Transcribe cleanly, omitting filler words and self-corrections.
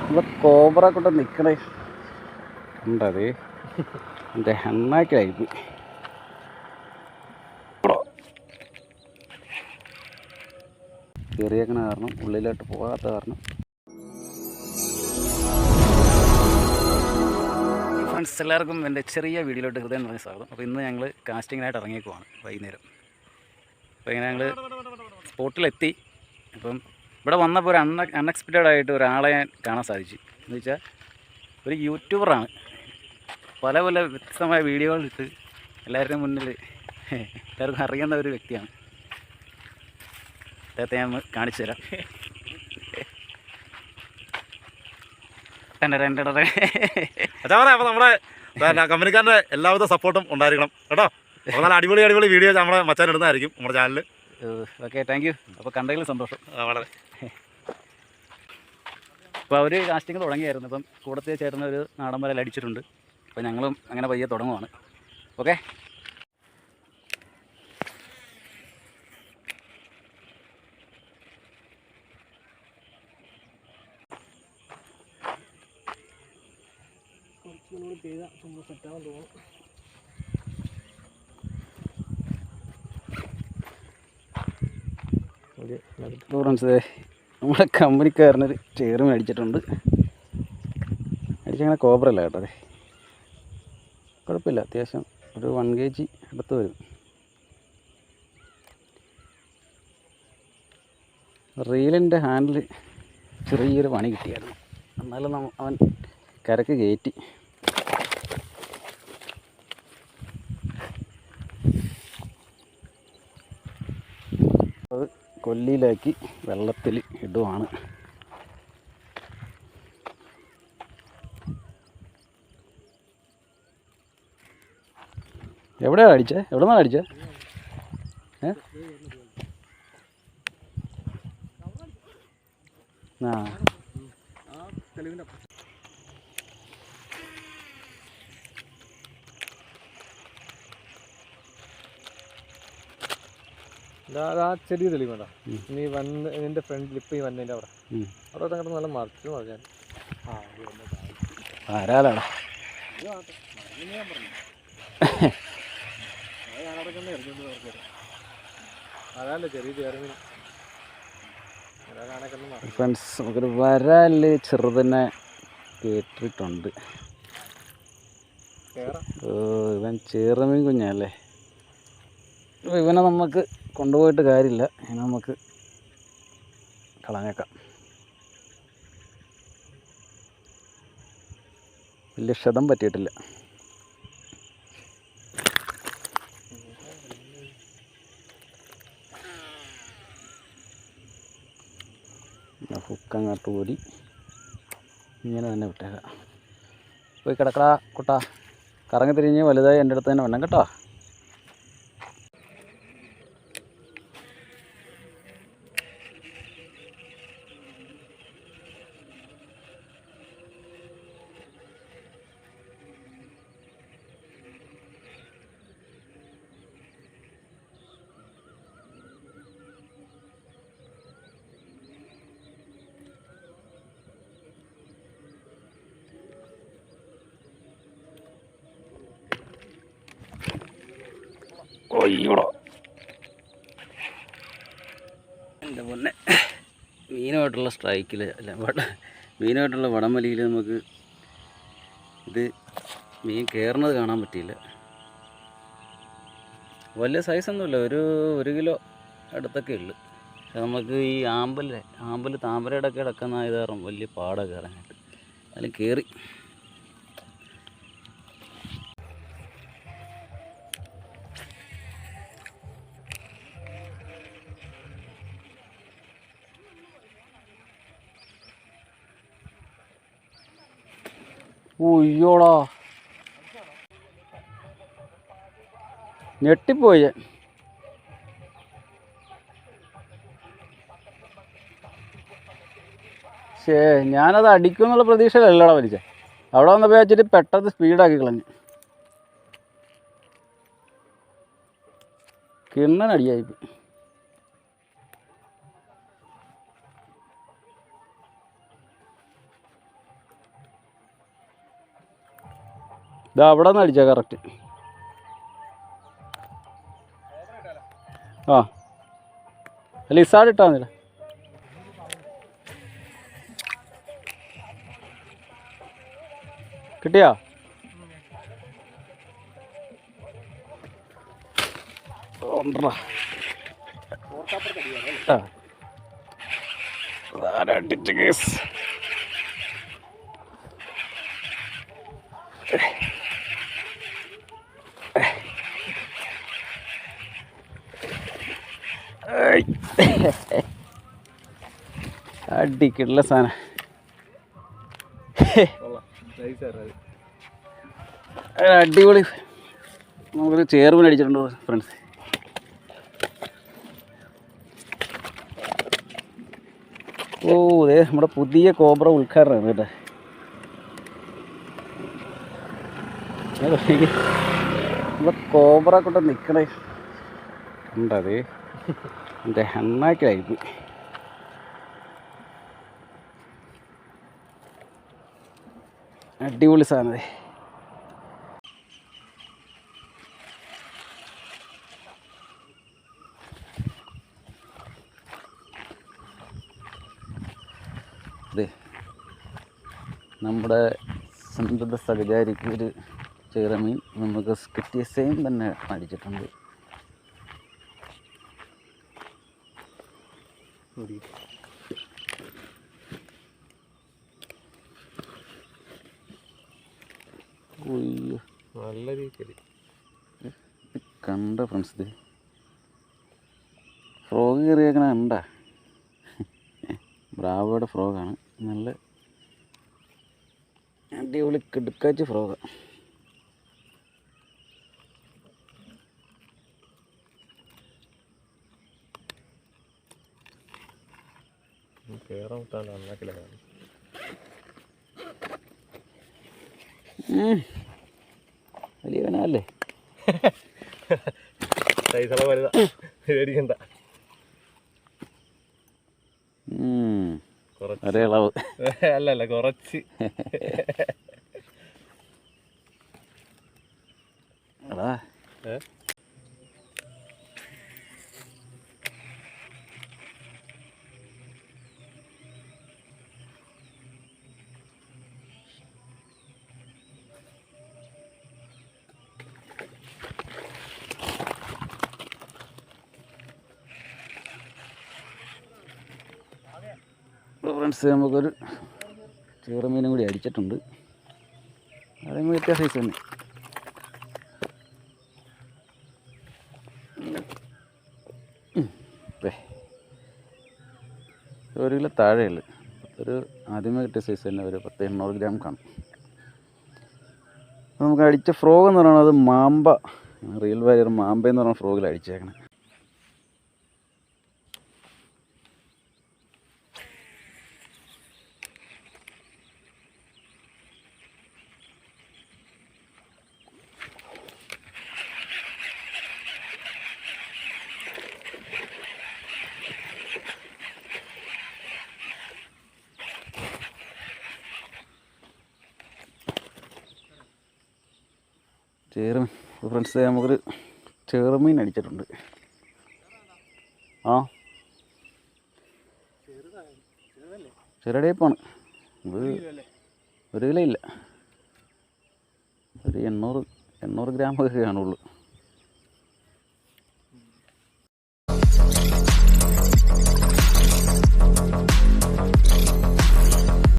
ഇവിടെ കോബ്ര കൊണ്ട് നിൽക്കണേ ഉണ്ടത് എൻ്റെ എണ്ണാക്കിലായിപ്പോയി. കയറിയേക്കണ കാരണം ഉള്ളിലോട്ട് പോകാത്ത കാരണം. ഫ്രണ്ട്സ് എല്ലാവർക്കും എൻ്റെ ചെറിയ വീഡിയോയിലോട്ട് ഹൃദയം നിറഞ്ഞ സ്വാഗതം. അപ്പോൾ ഇന്ന് ഞങ്ങൾ കാസ്റ്റിങ്ങിനായിട്ട് ഇറങ്ങിയേക്കുവാണ് വൈകുന്നേരം. അപ്പോൾ ഇങ്ങനെ ഞങ്ങൾ സ്പോട്ടിലെത്തി. അപ്പം ഇവിടെ വന്നപ്പോൾ ഒരു അൺഎക്സ്പെക്റ്റഡ് ആയിട്ട് ഒരാളെ കാണാൻ സാധിച്ചു. എന്ന് വെച്ചാൽ ഒരു യൂട്യൂബറാണ്. പല പല വ്യത്യസ്തമായ വീഡിയോകളിട്ട് എല്ലാവരുടെയും മുന്നിൽ എല്ലാവർക്കും അറിയുന്ന ഒരു വ്യക്തിയാണ്. അദ്ദേഹത്തെ ഞാൻ കാണിച്ചു തരാം. അപ്പോൾ നമ്മുടെ കമ്പനിക്കാരൻ്റെ എല്ലാവിധ സപ്പോർട്ടും ഉണ്ടായിരിക്കണം കേട്ടോ. അപ്പോൾ നല്ല അടിപൊളി അടിപൊളി വീഡിയോ നമ്മുടെ മച്ചാൻ ഇടുന്നതായിരിക്കും നമ്മുടെ ചാനലിൽ. Okay, thank you. അപ്പോൾ കണ്ടതിൽ സന്തോഷം. വളരെ. അപ്പോൾ അവർ കാസ്റ്റിംഗ് തുടങ്ങിയായിരുന്നു. അപ്പം കൂടത്തെ ചേർന്ന ഒരു നാടൻ വരൽ അടിച്ചിട്ടുണ്ട്. അപ്പോൾ ഞങ്ങളും അങ്ങനെ പയ്യെ തുടങ്ങുവാണ്. ഓക്കെ, ഫ്രണ്ട്സ് നമ്മുടെ കമ്പനിക്കാരനൊരു ചെയറും അടിച്ചിട്ടുണ്ട്. അടിച്ചങ്ങനെ കോബ്രല്ല കേട്ടോ. അതെ, കുഴപ്പമില്ല, അത്യാവശ്യം ഒരു 1 kg അടുത്ത് വരും. റീലിൻ്റെ ഹാൻഡിൽ ചെറിയൊരു പണി കിട്ടിയായിരുന്നു, എന്നാലും അവൻ കരക്ക് കയറ്റി. അത് കൊല്ലിയിലാക്കി വെള്ളത്തിൽ ഇടുവാണ്. എവിടെയാണ് അടിച്ചത്? എവിടെ നിന്നാണ് അടിച്ചത്? ആ ചെറിയ തെളിവ് വേണ്ട. നീ വന്ന് നിന്റെ ഫ്രണ്ടിൽ ഇപ്പം ഈ വന്നതിൻ്റെ അവിടെ അങ്ങോട്ട് നല്ല മറിച്ച് മറിഞ്ഞാൽ ആരാലാടാ അതാണ്ട് ചെറിയ ചേർന്ന് ഫ്രണ്ട്സ്, നമുക്കൊരു വരാല് ചെറുതന്നെ കേട്ടിട്ടുണ്ട്. ഇവൻ ചേറുമീൻ കുഞ്ഞല്ലേ. അപ്പോൾ ഇവനെ നമുക്ക് കൊണ്ടുപോയിട്ട് കാര്യമില്ല, ഇവനെ നമുക്ക് കളഞ്ഞേക്കാം. വലിയ ക്ഷതം പറ്റിയിട്ടില്ല. ഹുക്കങ്ങോട്ട് കൂടി ഇങ്ങനെ തന്നെ വിട്ടേക്കാം. പോയി കിടക്കടാ കുട്ടാ, കറങ്ങി തിരിഞ്ഞ് വലുതായി എൻ്റെ അടുത്ത് തന്നെ വേണം കേട്ടോ. ഒയ്യോടോ എൻ്റെ പൊന്നെ, മീനുമായിട്ടുള്ള സ്ട്രൈക്കിൽ അല്ല മീനുമായിട്ടുള്ള വടംവലിയിൽ നമുക്ക് ഇത് മീൻ കയറുന്നത് കാണാൻ പറ്റിയില്ല. വലിയ സൈസൊന്നുമില്ല, ഒരു 1 കിലോ അടുത്തൊക്കെ ഉള്ളു. പക്ഷെ നമുക്ക് ഈ ആമ്പൽ താമരയുടെ ഒക്കെ കിടക്കുന്ന ഇത് കാരണം വലിയ പാടാണ് കയറാനായിട്ട്. അതിൽ കയറി ഉയ്യോടാ, ഞെട്ടിപ്പോയി ഞാൻ. ഞാനത് അടിക്കുമെന്നുള്ള പ്രതീക്ഷയിലല്ലടാ വലിച്ചേ. അവിടെ വന്നപ്പോൾ വെച്ചിട്ട് പെട്ടെന്ന് സ്പീഡാക്കി കളഞ്ഞു. കിണ്ണനടിയായിപ്പോയി. ഇതാ അവിടെ നിന്ന് അടിച്ചാൽ കറക്റ്റ്. ആ അല്ല ഇസാഡ് ഇട്ടാൽ മതില്ല. കിട്ടിയാ? അടിക്കുള്ള സാധനം. അടിപൊളി. നമുക്കൊരു ചേർമീൻ അടിച്ചിട്ടുണ്ടോ ഫ്രണ്ട്സ്? ഓ അതെ, നമ്മുടെ പുതിയ കോബ്ര ഉദ്ഘാടനമാണ് കേട്ടോ. നമ്മുടെ കോബ്ര കൊണ്ട് നിൽക്കണേ ഉണ്ടത് എൻ്റെ എണ്ണാക്കിലായിപ്പോയി. അടിപൊളി സാധനം. അതെ, നമ്മുടെ സമൃദ്ധ സഹചാരിക്ക് ഒരു ചെറുമീൻ നമുക്ക് കിട്ടിയ സെയിം തന്നെ അടിച്ചിട്ടുണ്ട്. നല്ല രീതിയിൽ കണ്ട ഫ്രണ്ട്സ്, ഇത് ഫ്രോഗ് കയറിയേക്കണ കണ്ട. ബ്രാവോയുടെ ഫ്രോഗാണ്. നല്ല അടിപൊളി കിടുക്കാച്ച് ഫ്രോഗാണ്. കയറാൻ വിട്ടാൽ നന്നാക്കിലാണ്. വലിയവനല്ലേ? സൈസള വലുതാ, പേടിക്കണ്ട. ഒരേ അളവ് അല്ലല്ല, കുറച്ച്. അതാ ഫ്രണ്ട്സ്, നമുക്കൊരു ചെറുമീനും കൂടി അടിച്ചിട്ടുണ്ട്. അതും വ്യത്യാസ സൈസ് തന്നെ. ഒരു കിലോ താഴെയുള്ളു. ഒരു ആദ്യമേ കിട്ടിയ സൈസ് തന്നെ ഒരു 800 ഗ്രാം കാണും. നമുക്ക് അടിച്ച ഫ്രോഗ് എന്ന് പറയുന്നത് മാമ്പ, റിയൽ വാരിയർ മാമ്പ എന്ന് പറഞ്ഞ ഫ്രോഗിൽ അടിച്ചേക്കണം. ചെറുമീൻ ഫ്രണ്ട്സ്, നമുക്കൊരു ചെറുമീൻ അടിച്ചിട്ടുണ്ട്. ആ ചെറിയ ടൈപ്പാണ് ഇത്. 1 കിലോ ഇല്ല, ഒരു 800 ഗ്രാമൊക്കെ കാണുള്ളൂ.